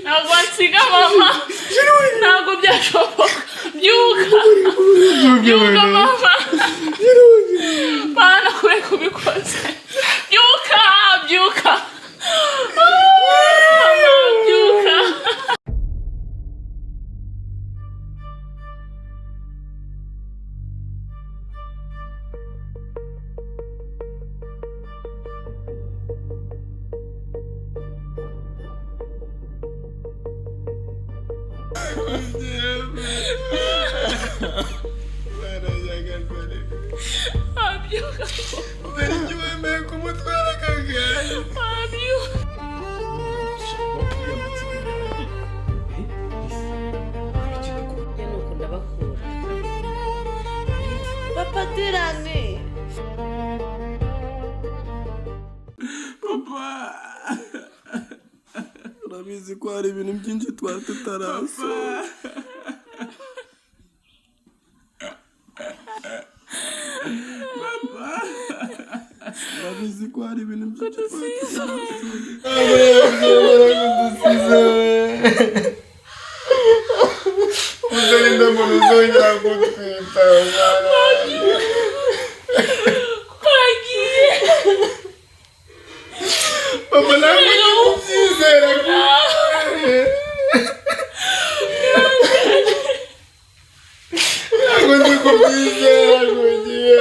ntabwo nsiga mama ntabwo byashoboka byuka mama bana kure kubikoze byuka byuka byuka urabizi ko hari ibintu byinshi twari tutaraso urabizi ko hari ibintu byinshi twari tutaraso uzarinda muntu uzongera kutwita papa ntabwo nkubyizera ntabwo ndi kubyizera kugiye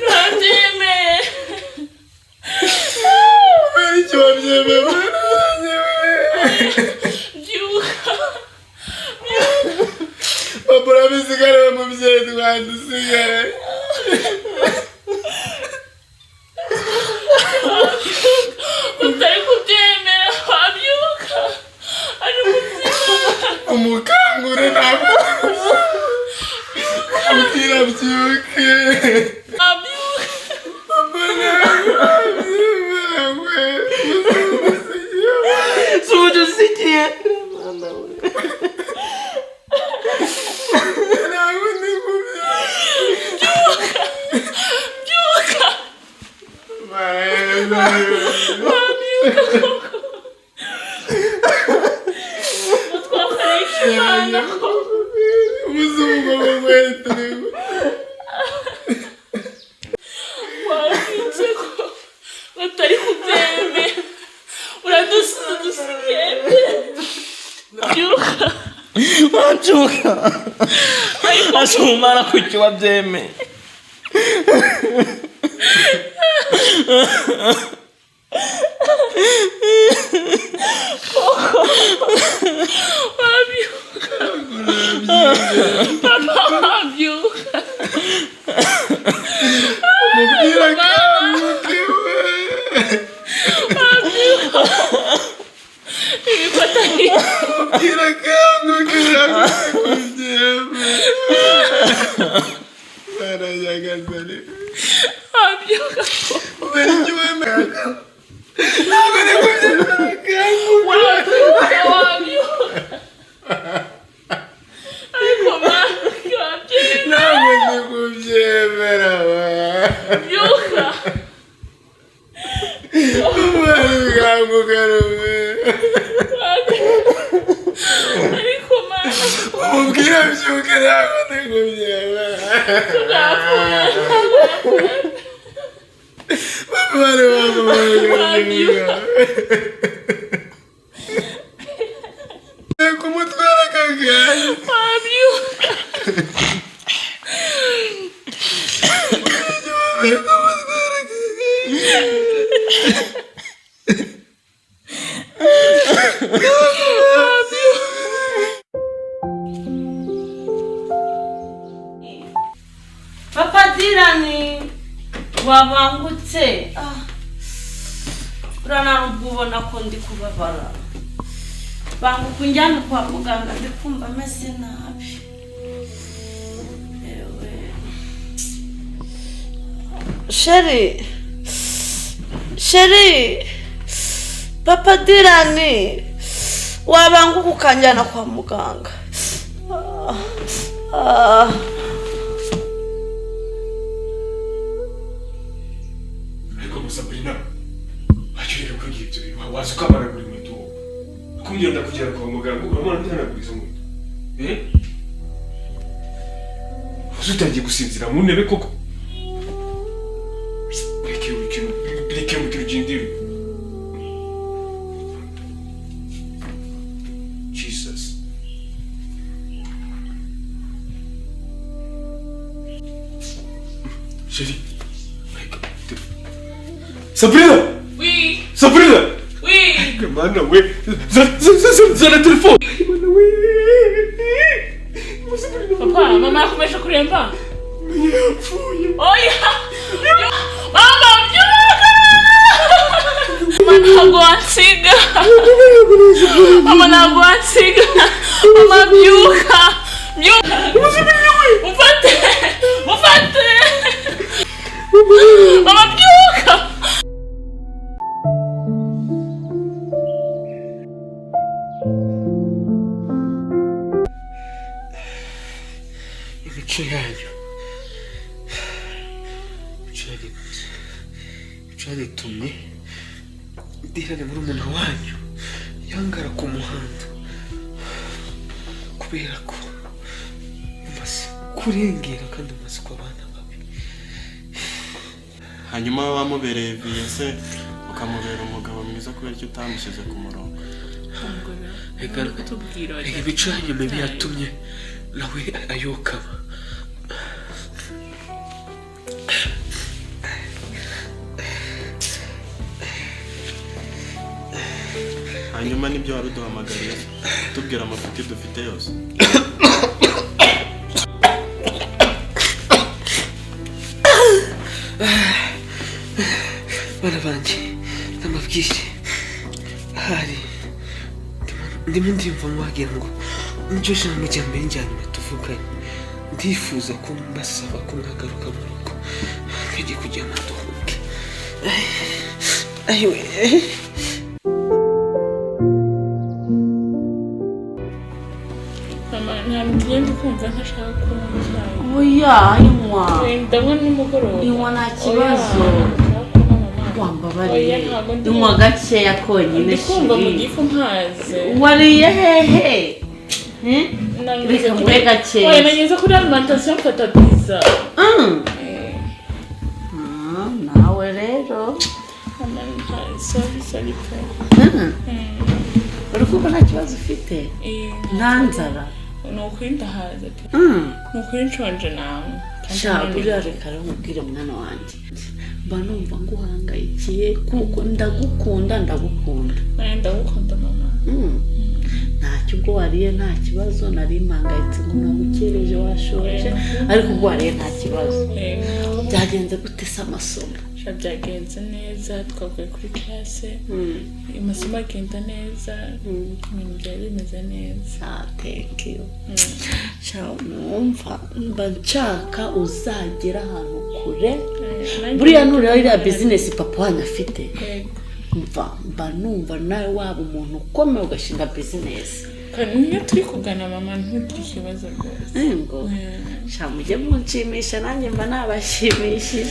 ntabyemeye kubera icyo wabyemeye byuka papa urabisigara mubyeyi twadusigara utari kubyemera wabyuka ari umutima umukangure ntabwo ubwira byuke wabyuka papa ntabwo wabyemera we sudusigiye ntabwo ndi kubyemera byuka umuzungu w'umwete wabyutse ko batari kubyemera uradusigiye byuka wabyuka asumara kuki wabyemeye Papa Dirani wabangutse urana ubona ko ndi kubabara banguka njyana kwa muganga ndi kumva meze nabi Sheri Papa Dirani wabanguka ukanjyana kwa muganga Sabrina, ariko gibyo waza ukabaragura inkweto kugenda kugera kwa muganga urabona ntanaguriza inkweto uzatangiye gusinzira mu ntebe koko reke mu kirugindiro Jesus Chérie Sabrina Oui Sabrina Oui Mana we Zana telefone Mana we Papa, mama yakomeje kuremba yapfuye Oya Mama byuka Mama ntabwo wansiga Mama ntabwo wansiga Mama byuka Byuka Mufate Mufate Mama byuka imico yanyu byaritumye ndirane muri umuntu wanyu yangara ku muhanda kubera ko umaze kurengera kandi umaze ko abana babi hanyuma wamubereye viye se ukamubera umugabo mwiza kubera icyo utamushyize ku murongo Reka tubwira imico yanyu mibi yatumye nawe ayokaba hanyuma nibyo wari uduhamagariye tubwira amafuti dufite yose bana banjye namabwire hari ndimo ndimva wagira ngo niryo jambo rya mbere njyanyuma tuvuganye ndifuza ko mbasaba ko mwagaruka mu rugo nkajya kugira ngo duhuke ayiwe Mama ntabwo ngenda kumva ntashaka kunywa oya inywa ndabona nimugoroba inywa nta kibazo wambabariye inywa gakeya konyine kumva mu gifu mpaze wariye hehe reka mube gakeya oya nageze kuri alimentation mfata pizza nawe rero sorry pe uri kumva nta kibazo ufite nta nzara ni ukuri ndahaze pe ni ukuri nshonje nawe sha buriya reka rero mubwire mwana wanjye mba numva nguhangayikiye kuko ndagukunda ndagukunda mama ntacyo ubwo wariye nta kibazo nari mpangayitse ngo nagukereje washoje ariko ubwo wariye nta kibazo byagenze gute se amasomo byagenze neza twavuye kuri classe amasomo agenda neza ibintu byari bimeze neza thank you numva mba nshaka uzagera ahantu kure buriya nureba iriya business papa wanyu afite mba numva nawe waba umuntu ukomeye ugashinga business niyo turi kugana mama ntugire ikibazo rwose ngo mujye munshimisha nanjye mba nabashimishije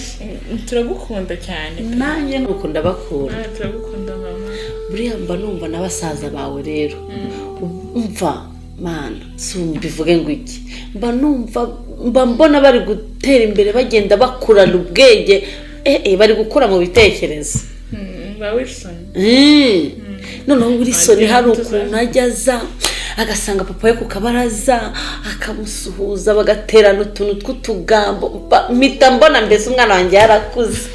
turagukunda cyane nanjye nuko ndabakunda turagukunda mama buriya mba numva n'abasaza bawe rero umva mana bivuge ngo iki mba mbona bari gutera imbere bagenda bakurana ubwenge bari gukura mu bitekerezo ba Wilson noneho Wilson hari ukuntu ajya aza agasanga papa we ku kabaraza akamusuhuza bagaterana utuntu tw'utugambo mpita mbona mbese umwana wanjye yarakuze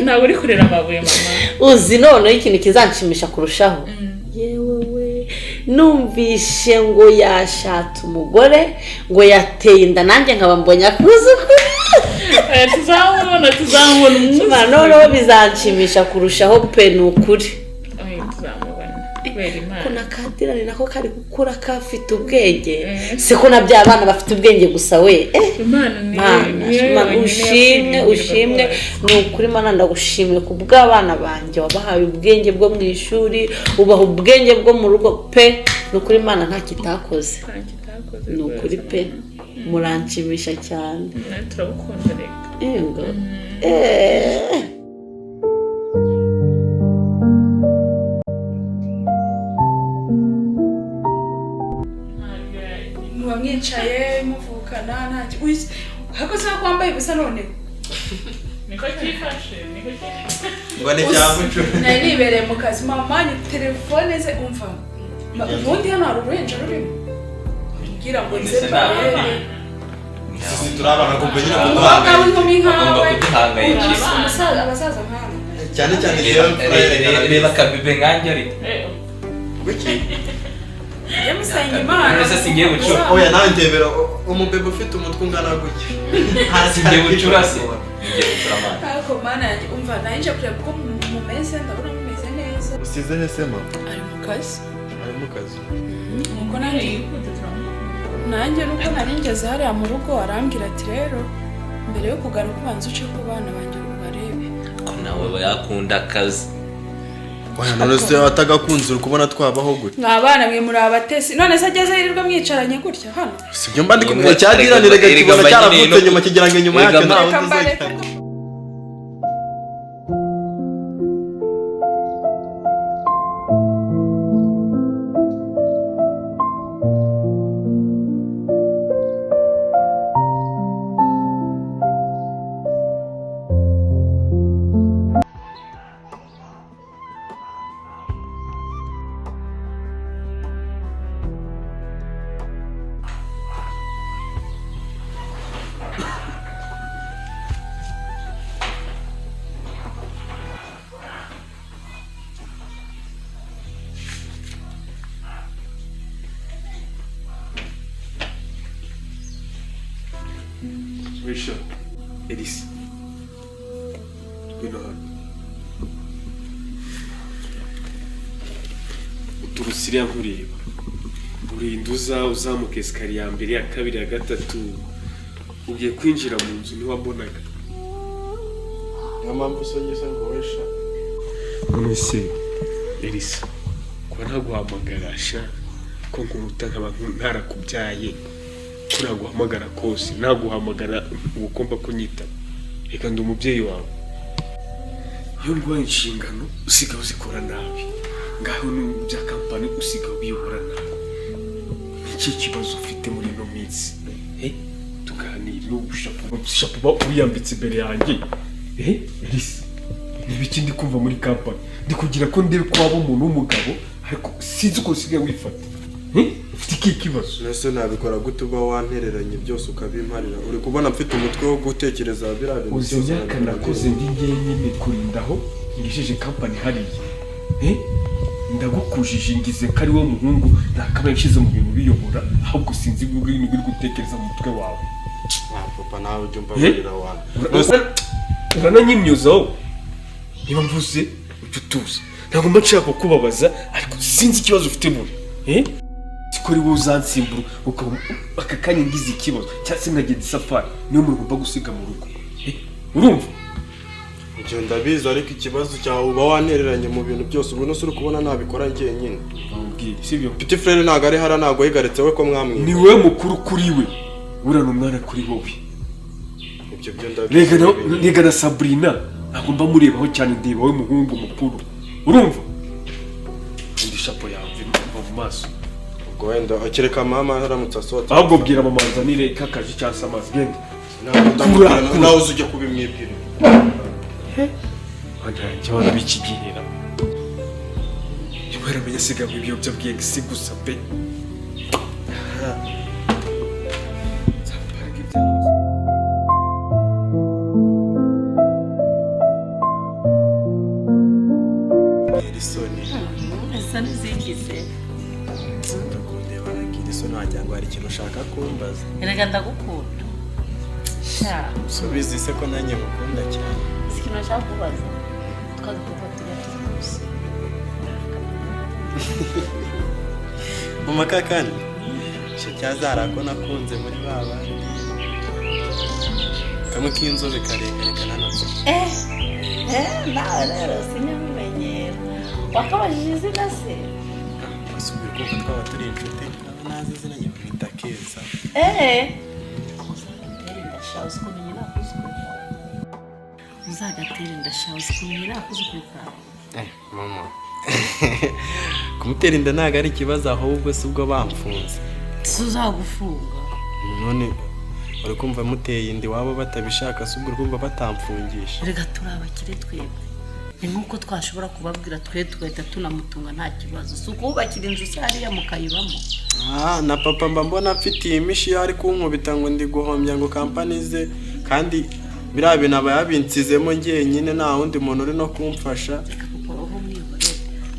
ntabwo uri kurera amabuye mama uzi noneho ikintu kizanshimisha kurushaho yewe numvishe ngo yashatse umugore ngo yateye inda nanjye nkaba mbonye akuze tuzamubona umunsi noneho bizanshimisha kurushaho pe ni ukuri kuna kadirani nako kari gukura kafite ubwenge se ko nabyo abana bafite ubwenge gusa we ushimwe ni ukuri mana ndagushimye ku bw'abana banjye wabahaye ubwenge bwo mu ishuri ubaha ubwenge bwo mu rugo pe ni ukuri mana nta kitakoze ni ukuri pe muranshimisha cyane turagukunda reka yego mwicaye muvukana ntacyo uzi hakoze ko kwambaye gusa none niko cyifashe ngo ni cyamucu nari nibereye mu kazi mama ni telefone ze umva ubundi hano hari uruhinja rurimo kugira ngo nze barebe sisi turabana kumbegera umukobwa w'inkumi nkawe kuduhangayikisha abasaza nkawe cyane reba akabibe nkanjye ariko kuki yamusenga imana none se singiye gucura oya nandebera umubebe ufite umutwe ungana gutya singiye gucura se ngiye gucura amana ariko mana yanjye umva nanjye kureba ko mumeze ndabona mumeze neza usize hese mama ari mu kazi ari mu kazi nuko nanjye nuko nari ngeze hariya mu rugo arambwira ati rero mbere yo kugaruka ubanza uce ku bana banjye ubarebe ko nawe yakunda akazi oya none se atagakunze uri kubona twabaho gutya mwabana mwe muri abatesi none se ageze yirirwa mwicaranye gutya hano sibyo mba ndi kumwe cyadiranire gakibona cyaravutse nyuma kigira ngo inyuma yacyo ntaho Reka Wisha, Elise. Ngwino hano. Uturusiriya nkureba. Urinduza uzamuka esikariye ya mbere ya kabiri ya gatatu. Ugiye kwinjira mu nzu ntiwambonaga. niyo mpamvu usogeze ngo wesha None se, Elise, kuba ntaguhamagara sha ko nkuruta nkaba ntarakubyaye. Turaguhamagara kose naguhamagara ugomba kunyitaba reka ndi umubyeyi wawe iyo nguhaye inshingano usiga uzikora nabi ngaho n'ibya kampani usiga ubiyobora nabi iki kibazo ufite muri ino minsi tuganire n'ubushapu wiyambitse imbere yanjye Elise n'ibiki ndi kumva muri kampani ndi kugira ko ndebe ko waba umuntu w'umugabo ariko sinzi uko usigaye wifata ufite iki kibazo nese nabikora gute uba wantereranye byose ukabimparira uri kubona mfite umutwe wo gutekereza biriya bintu uzi imyaka nakoze ndi njyenyine kurindaho ngejeje kampani hariya ndagukujije ngize ko ari wo muhungu nakabaye nshyize mu bintu biyobora ahubwo sinzi ibintu biri gutekereza mu mutwe wawe papa nawe ujya umbabarira wawe urananyimyuzaho niba mvuze ujya utuza ntabwo mba nshaka kukubabaza ariko sinzi ikibazo ufite muri siko ari wowe uzansimbura aka kanya ngize ikibazo cyangwa se nkagenda isafari niyo muntu ugomba gusiga mu rugo urumva ibyo ndabizi ariko ikibazo cyawe uba wantereranye mu bintu byose ubu nose uri kubona nabikora njyenyine sibyo petit frere ntabwo ari hara ntabwo yigaritse we ko mwamwiye ni wowe mukuru kuri we urana umwana kuri wowe ibyo byo ndabizi rega na Sabrina ntabwo mba murebaho cyane ndeba wowe muhungu mukuru urumva indi shapo yawe mva mu maso ubwo wenda kereka mama aramutse asohotse ahubwo bwira mama nzanire kakaje cyangwa se amazi genda nawe uzi ujya kubimwibwira wanjye waba bikigihera nyuma yaramenya asigaye ibiyobyabwenge si gusa pe esa n'izigize ndakundeba aragira isoni wagira ngo hari ikintu ushaka kumbaza erega ndagukunda sha subizi se ko nanjye ngukunda cyane si ikintu nashaka kubaza twagakunda tugatse gusa mama kakandi cyo cyazara ko nakunze muri baba kamwe k'inzobe karekare kananutse nawe rero sinyamumenyera wakabajije izina se asubira kumva twaba turi inshuti aba nazi izina njye bamwita Keza uzagatera inda shawe ukumenya nakuzukuru kawe mama kumutera inda ntabwo ari ikibazo ahubwo si ubwo bamfunze tuzagufunga none uri kumva muteye indi wabo batabishaka se ubwo urumva batamfungisha. Rega turabakire twebwe. Ni nkuko twashobora kubabwira twe tugahita tunamutunga nta kibazo. Si ukubakira inzu se hariya mukayibamo. Na papa mba mbona mfitiye imishi ari kunkubita ngo ndi guhombya ngo kampani ze kandi biriya bintu aba yabinsizemo njyenyine nta wundi muntu uri no kumfasha. Reka papa roho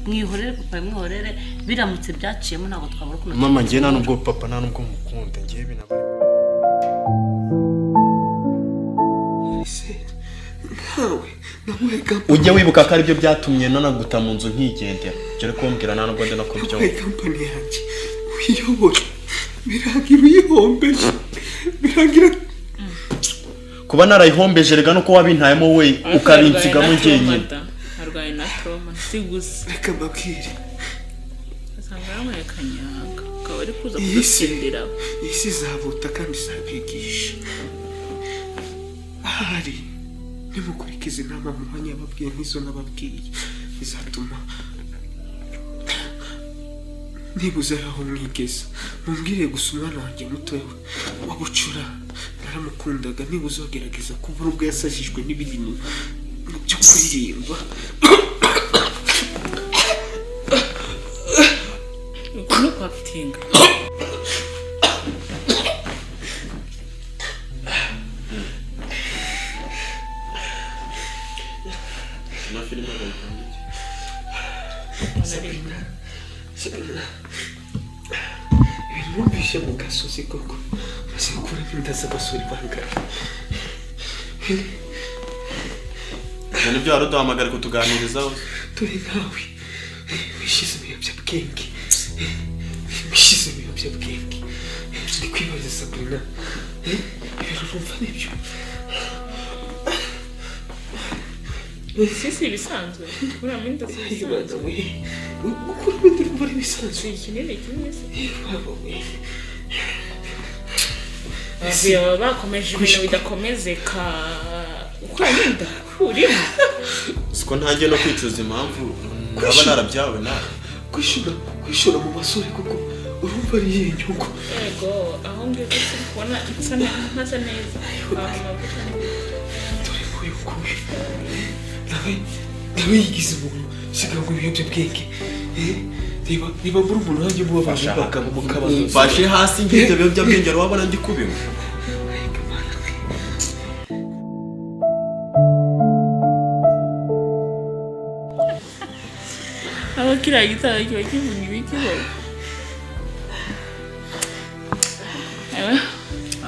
mwihorere papa mwihorere biramutse byaciyemo ntabwo twabura kuno. Mama njye nta nubwo papa nta nubwo mukunda njye binaba. Ujye wibuka ko aribyo byatumye nanaguta mu nzu nkigendera. Cyo kumbwira nta nubwo ndi no kubyo. Kampani yanjye uyiyobora biragira uyihombeje biragira kuba narayihombeje rega nuko wabintayemo we ukabinsigamo njyenyine. Arwaye na trauma sigusa. Reka mbabwire asanga yamaye kanyanga ukaba ari kuza kudusindira. Isi zabuta kandi zabigisha ahari nimukurikiza inama mu mwanya babwiye nk'izo nababwiye bizatuma nibuze aho mwigeza mumbwire gusa umwana wanjye muto wa bucura naramukundaga nibuze ugerageza kuva ubwo yasajijwe n'ibintu byo kuririmba. Ukuntu kwatinga na filime Numvise mu gasozi koko basakura inda z'abasore bangana. Nibyo waruduhamagara kutuganirizaho. Turi nawe wishize mu biyobyabwenge wishize mu biyobyabwenge ndi kwibaza Sabrina ibintu numva nibyo sisi bisanzwe kuri aminda bisanzwe ukuri bindi numva ari bisanzwe ikinene kimeze wabo we Abia bakomeje ibintu bidakomezeka ukora ninda urimo siko ntangiye no kwicuza impamvu aba narabyawe nawe kwishura mu basore kuko urumva ari inyungu. Yego aho ngeze kubona insana ntaza neza amavuta dore kuyu nawe yigize umuntu sigaho ibiyobyabwenge niba muri umuntu wanjye muba bashaka mu kabazo mfashe hasi ngite ibiyobyabwenge wabona ndi kubimwe. aho kiriya gitabo kiba kivuga ibikibo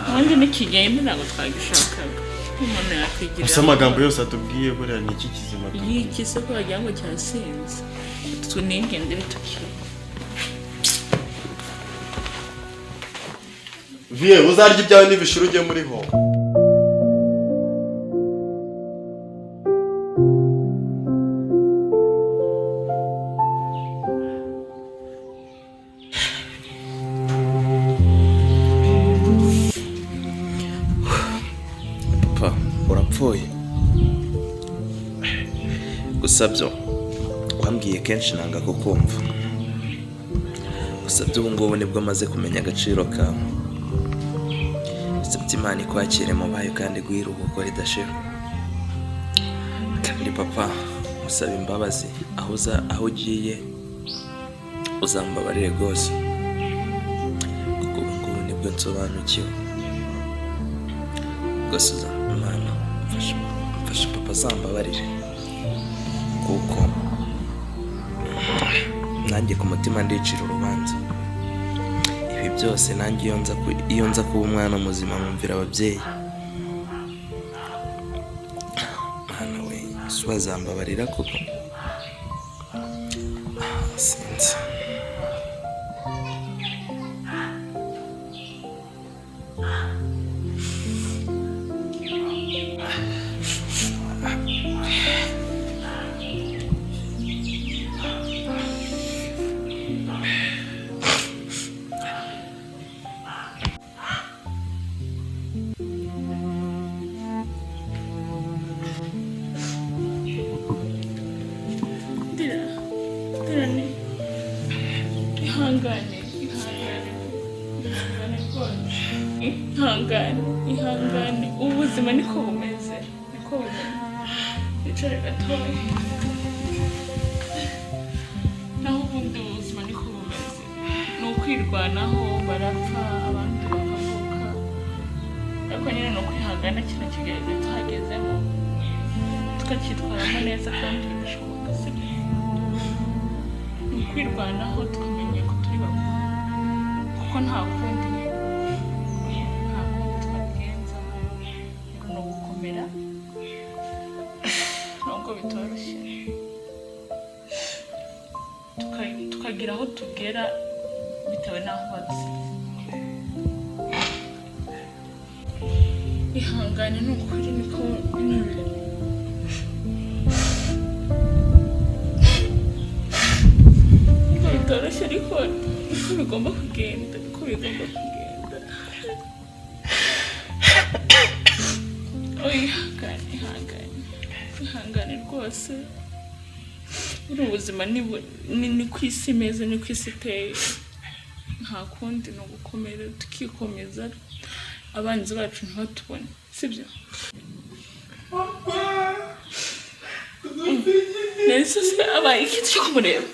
ahandi n'ikigenda ntabwo twagishakaga umuntu yakwigira gusa amagambo yose atubwiye buriya ni iki kizima iki se ko wagira ngo cyasinze tunigende bitukira vie uzarya ibyawe n'ibishuru ujye muri ho. gusa byo wambwiye kenshi nanga kukumva gusa byo ubu ngubu nibwo maze kumenya agaciro kawe bisabye Imana ikwakire mu bayo kandi guhiruhuko ridashira kandi papa musaba imbabazi aho ugiye uzambabarire rwose kuko ubu ngubu nibwo nsobanukiwe rwose Imana mfasha papa azambabarire kuko nanjye ku mutima ndicira urubanza ibi byose nanjye iyo nza kuba umwana muzima mwumvira ababyeyi Mana we bazambabarira kuko sinzi ihangane ubuzima niko bumeze icare gatoya naho ubundi ubuzima niko bumeze ni ukwirwanaho barapfa abandi bakavuka ariko nyine ni ukwihangana kino kigerageza tuhagezemo tukacyitwaramo neza kandi bishoboka se ni ukwirwanaho tukamenya ko turi bakuru kuko nta kundi twabigenza ni ugukomera nubwo bitoroshye tukagira aho tugera bitewe n'aho badusize ihangane ni ukuri niko bitoroshye ariko niko bigomba kugenda ihangane rwose uri ubuzima ni ku isi imeze ni ku isi iteye nta kundi ni ugukomera tukikomeza abanzi bacu ntibatubone sibyo nese se abaye ikintu cyo kumureba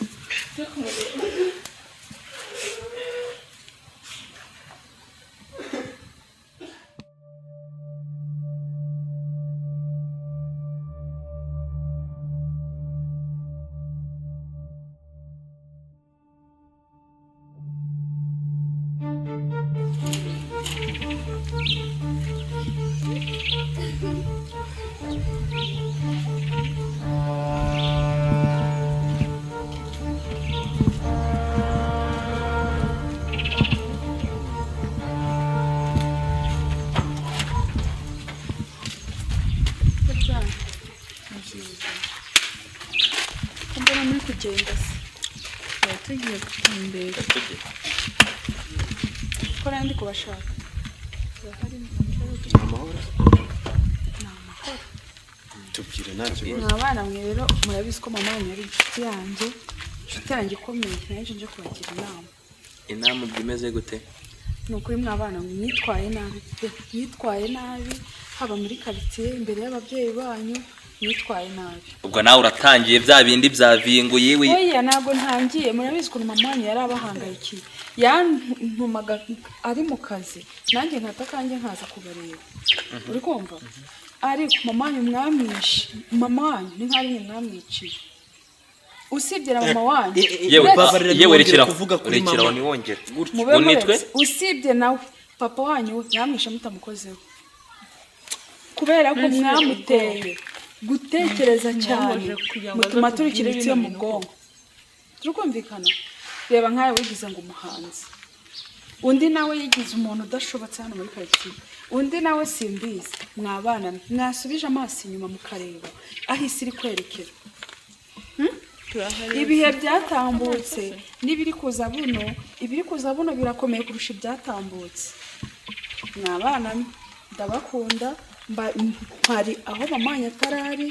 mbona muri kugenda se tugiye gutembera ko nandi kubashaka amahoro tubwire nta kibazo abana mwe rero murabizi ko mama wanyu yari inshuti yanjye ikomeye naje nje kubagira inama bimeze gute ni ukuri mwabana mwitwaye nabi haba muri quartier imbere y'ababyeyi banyu mwitwaye nabi ubwo nawe uratangiye bya bindi byavinguye we oya ntabwo ntangiye murabizi ko mama wanyu yari abahangayikiye yantumaga ari mu kazi nanjye nkatakanjye nkaza kubareba uri kumva ariko mama wanyu mwamwishe mama wanyu ni nk'ari mwamwiciye usibye na mama wanyu yewe rekera woniwongera unitwe usibye nawe papa wanyu mwamwishe mutamukozeho kubera ko mwamuteye gutekereza cyane mutuma turikira ibyo mu bwonko turukumvikana reba nkawe wigize ngo umuhanzi undi nawe yigize umuntu udashobotse hano muri quartier undi nawe simbizi mwabana mwasubije amaso inyuma mukareba aho isi iri kwerekera ibihe byatambutse n'ibiri kuza buno birakomeye kurusha ibyatambutse mwabana ndabakunda mpari aho mamanya atarari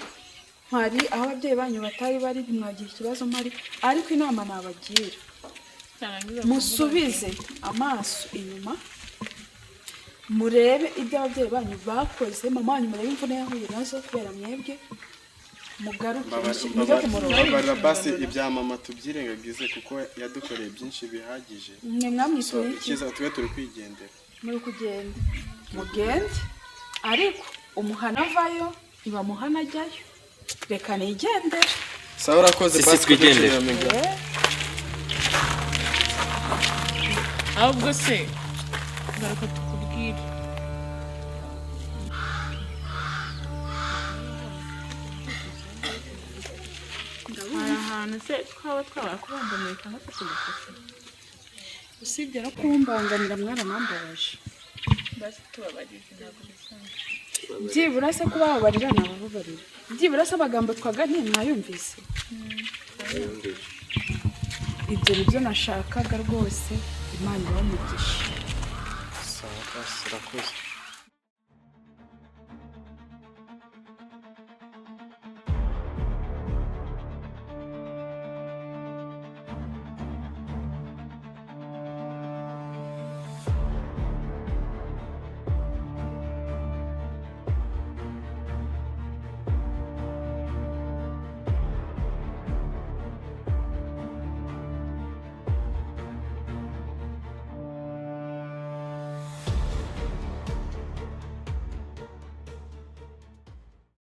mpari aho ababyeyi banyu batari bari mwagira ikibazo mpari ariko inama nabagira musubize amaso inyuma murebe ibyo ababyeyi banyu bakoze mama wanyu murebe imvune yahuye nazo kubera mwebwe mugaruke mujye ku murongo basi ibya mama tubyirengagize kuko yadukoreye byinshi bihagije mwe mwamwisuye ikiza twe turi kwigendera muri kugenda mugende ariko umuhana avayo ntibamuhana ajyayo reka nigendere sawa urakoze basi twigendere ahubwo se garuka tukubwire hari ahantu se twaba kubangamiye cyangwa se tugufasha usibye no kumbangamira mwaramambabaje basi tubabarije ntabwo bisanzwe byibura se kubababarira nabababarira byibura se amagambo twaganiye mwayumvise ibyo nibyo nashakaga rwose imana ibamugisha sawa basi urakoze